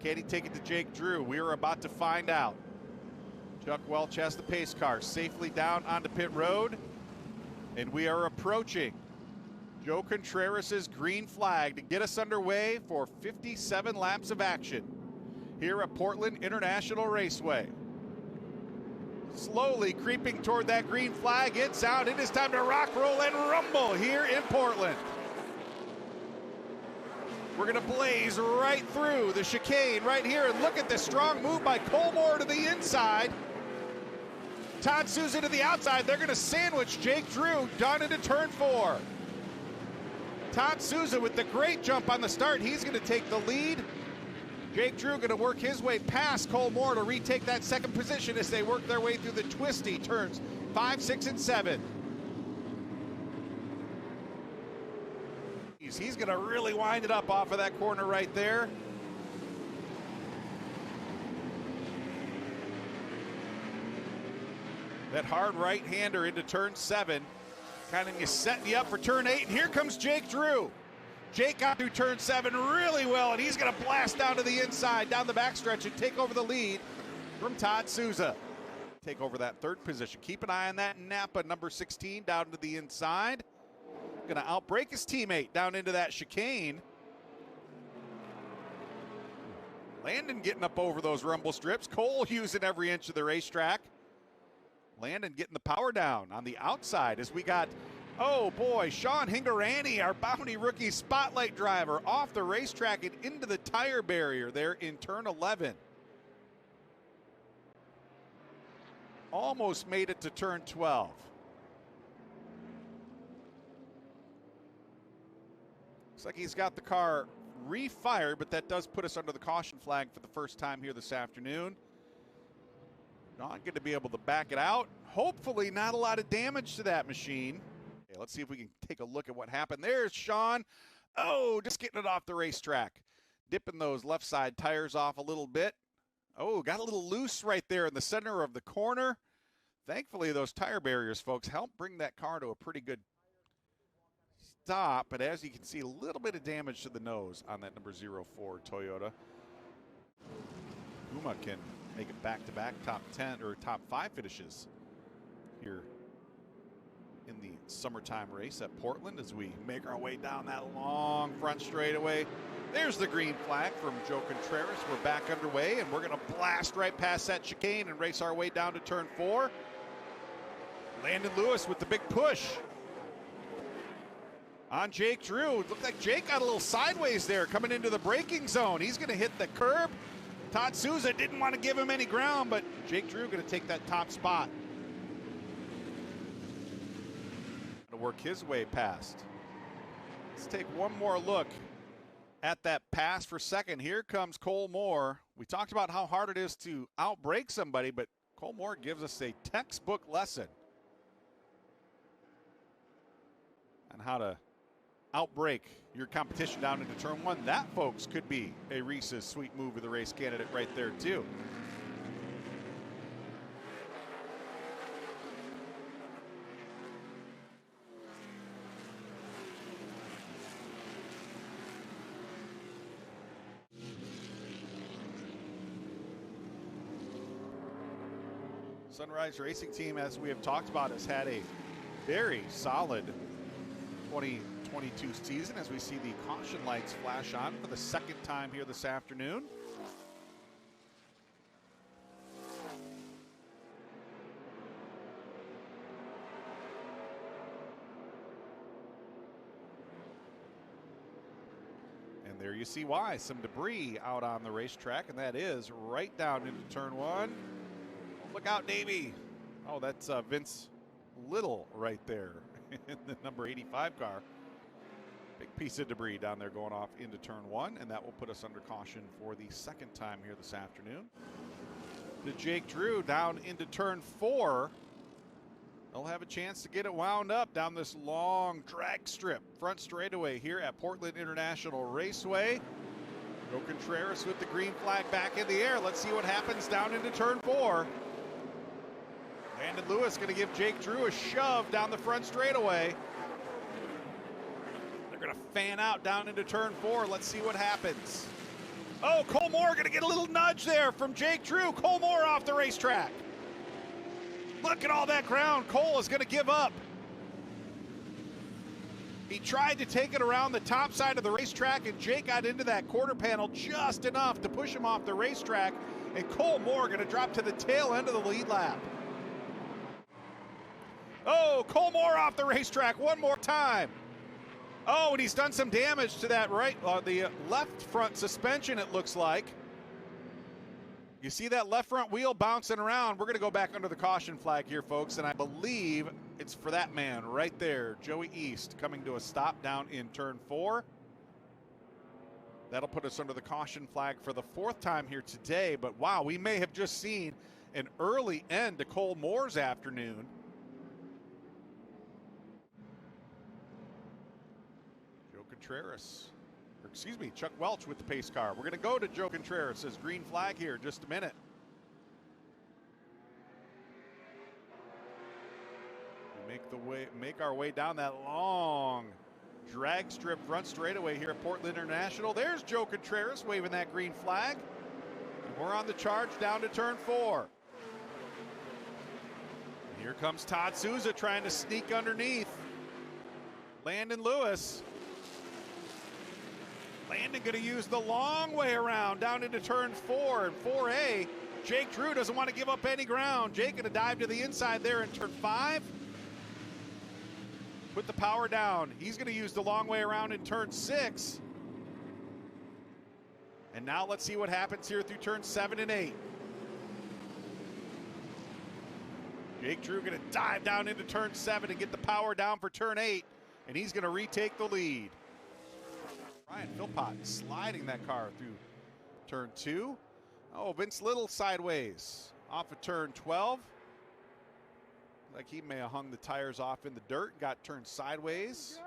Can he take it to Jake Drew? We are about to find out. Chuck Welch has the pace car safely down onto pit road, and we are approaching Joe Contreras' green flag to get us underway for 57 laps of action here at Portland International Raceway. Slowly creeping toward that green flag. It's out. It is time to rock, roll, and rumble here in Portland. We're going to blaze right through the chicane right here, and look at this strong move by Colmore to the inside. Todd Souza to the outside. They're going to sandwich Jake Drew down into turn 4. Todd Souza with the great jump on the start. He's going to take the lead. Jake Drew going to work his way past Colmore to retake that second position as they work their way through the twisty turns 5, 6, and 7. He's going to really wind it up off of that corner right there. That hard right-hander into turn 7. Kind of setting you up for turn 8. And here comes Jake Drew. Jake got through turn 7 really well, and he's going to blast down to the inside, down the backstretch, and take over the lead from Todd Souza. Take over that third position. Keep an eye on that Napa, number 16, down to the inside. Going to outbreak his teammate down into that chicane. Landon getting up over those rumble strips. Cole using every inch of the racetrack. Landon getting the power down on the outside as we got, oh boy, Sean Hingarani, our bounty rookie spotlight driver, off the racetrack and into the tire barrier there in turn 11. Almost made it to turn 12. Looks like he's got the car refired, but that does put us under the caution flag for the first time here this afternoon. Not going to be able to back it out. Hopefully not a lot of damage to that machine. Okay, let's see if we can take a look at what happened. There's Sean. Oh, just getting it off the racetrack. Dipping those left side tires off a little bit. Oh, got a little loose right there in the center of the corner. Thankfully, those tire barriers, folks, helped bring that car to a pretty good stop. But as you can see, a little bit of damage to the nose on that number 04 Toyota. Uma can make it back-to-back top 10 or top 5 finishes here in the summertime race at Portland as we make our way down that long front straightaway. There's the green flag from Joe Contreras. We're back underway, and we're going to blast right past that chicane and race our way down to turn 4. Landon Lewis with the big push on Jake Drew. It looked like Jake got a little sideways there coming into the braking zone. He's going to hit the curb. Todd Souza didn't want to give him any ground, but Jake Drew going to take that top spot. To work his way past. Let's take one more look at that pass for second. Here comes Cole Moore. We talked about how hard it is to outbrake somebody, but Cole Moore gives us a textbook lesson on how to outbrake your competition down into turn 1. That, folks, could be a Reese's Sweet Move of the Race candidate right there, too. Sunrise Racing Team, as we have talked about, has had a very solid 2022 season as we see the caution lights flash on for the second time here this afternoon. And there you see why. Some debris out on the racetrack, and that is right down into turn 1. Look out, Davey. Oh, that's Vince Little right there in the number 85 car. Big piece of debris down there going off into turn 1, and that will put us under caution for the second time here this afternoon. To Jake Drew down into turn 4. They'll have a chance to get it wound up down this long drag strip front straightaway here at Portland International Raceway. Joe Contreras with the green flag back in the air. Let's see what happens down into turn 4. Landon Lewis going to give Jake Drew a shove down the front straightaway. They're going to fan out down into turn 4. Let's see what happens. Oh, Cole Moore going to get a little nudge there from Jake Drew. Cole Moore off the racetrack. Look at all that ground Cole is going to give up. He tried to take it around the top side of the racetrack, and Jake got into that quarter panel just enough to push him off the racetrack, and Cole Moore going to drop to the tail end of the lead lap. Oh, Cole Moore off the racetrack one more time. Oh, and he's done some damage to that the left front suspension, it looks like. You see that left front wheel bouncing around. We're going to go back under the caution flag here, folks, and I believe it's for that man right there, Joey East, coming to a stop down in turn 4. That'll put us under the caution flag for the 4th time here today, but wow, we may have just seen an early end to Cole Moore's afternoon. Contreras, or excuse me, Chuck Welch with the pace car. We're going to go to Joe Contreras' green flag here in just a minute. We make our way down that long drag strip front straightaway here at Portland International. There's Joe Contreras waving that green flag. And we're on the charge down to turn 4. And here comes Todd Souza trying to sneak underneath Landon Lewis. Landon going to use the long way around down into turn 4 and 4A. Jake Drew doesn't want to give up any ground. Jake going to dive to the inside there in turn 5. Put the power down. He's going to use the long way around in turn 6. And now let's see what happens here through turn 7 and 8. Jake Drew going to dive down into turn 7 and get the power down for turn 8. And he's going to retake the lead. Ryan Philpott sliding that car through turn 2. Oh, Vince Little sideways off of turn 12. Like he may have hung the tires off in the dirt, got turned sideways.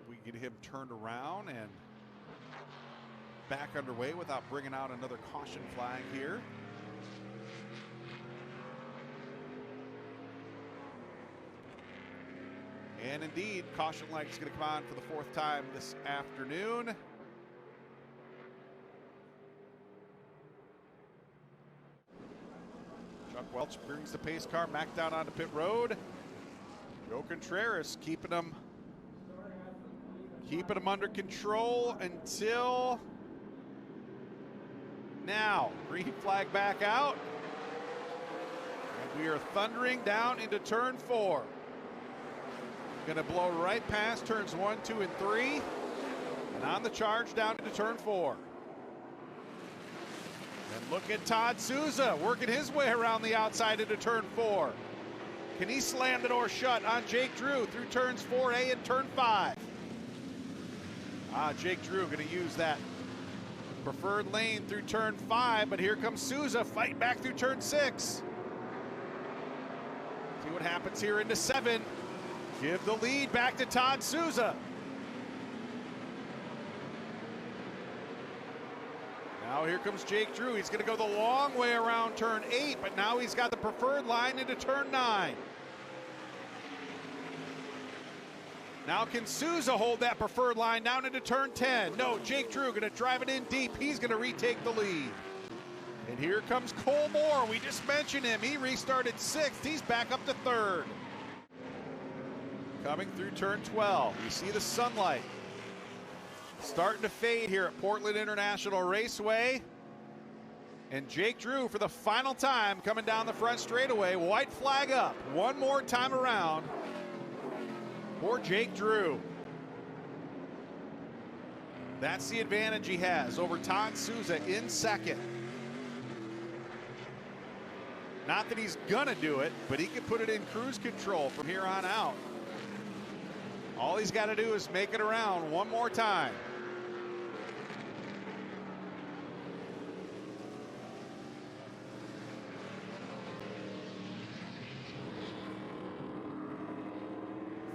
We get him turned around and back underway without bringing out another caution flag here. And indeed, caution light is going to come on for the 4th time this afternoon. Chuck Welch brings the pace car back down onto pit road. Joe Contreras keeping them under control until now. Green flag back out. And we are thundering down into turn 4. Going to blow right past turns 1, 2, and 3. And on the charge down into turn 4. And look at Todd Souza working his way around the outside into turn 4. Can he slam the door shut on Jake Drew through turns 4A and turn 5? Jake Drew going to use that preferred lane through turn 5, but here comes Souza fighting back through turn 6. See what happens here into 7. Give the lead back to Todd Souza. Now here comes Jake Drew. He's going to go the long way around turn 8, but now he's got the preferred line into turn 9. Now can Souza hold that preferred line down into turn 10? No, Jake Drew going to drive it in deep. He's going to retake the lead. And here comes Cole Moore. We just mentioned him. He restarted 6th. He's back up to 3rd. Coming through turn 12, you see the sunlight starting to fade here at Portland International Raceway. And Jake Drew for the final time coming down the front straightaway. White flag up one more time around for Jake Drew. That's the advantage he has over Todd Souza in 2nd. Not that he's gonna do it, but he can put it in cruise control from here on out. All he's got to do is make it around one more time.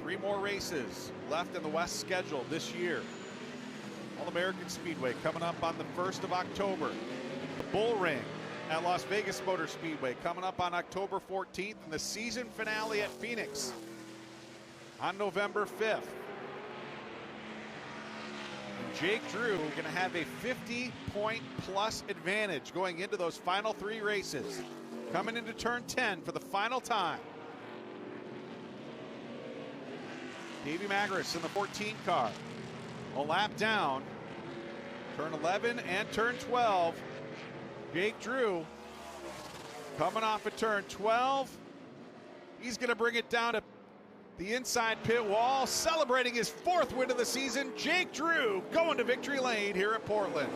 Three more races left in the West schedule this year. All-American Speedway coming up on the 1st of October. The Bull Ring at Las Vegas Motor Speedway coming up on October 14th, and the season finale at Phoenix on November 5th. Jake Drew going to have a 50-point-plus advantage going into those final 3 races. Coming into turn 10 for the final time. Davey Magris in the 14 car. A lap down. Turn 11 and turn 12. Jake Drew coming off of turn 12. He's going to bring it down to the inside pit wall, celebrating his 4th win of the season. Jake Drew going to victory lane here at Portland.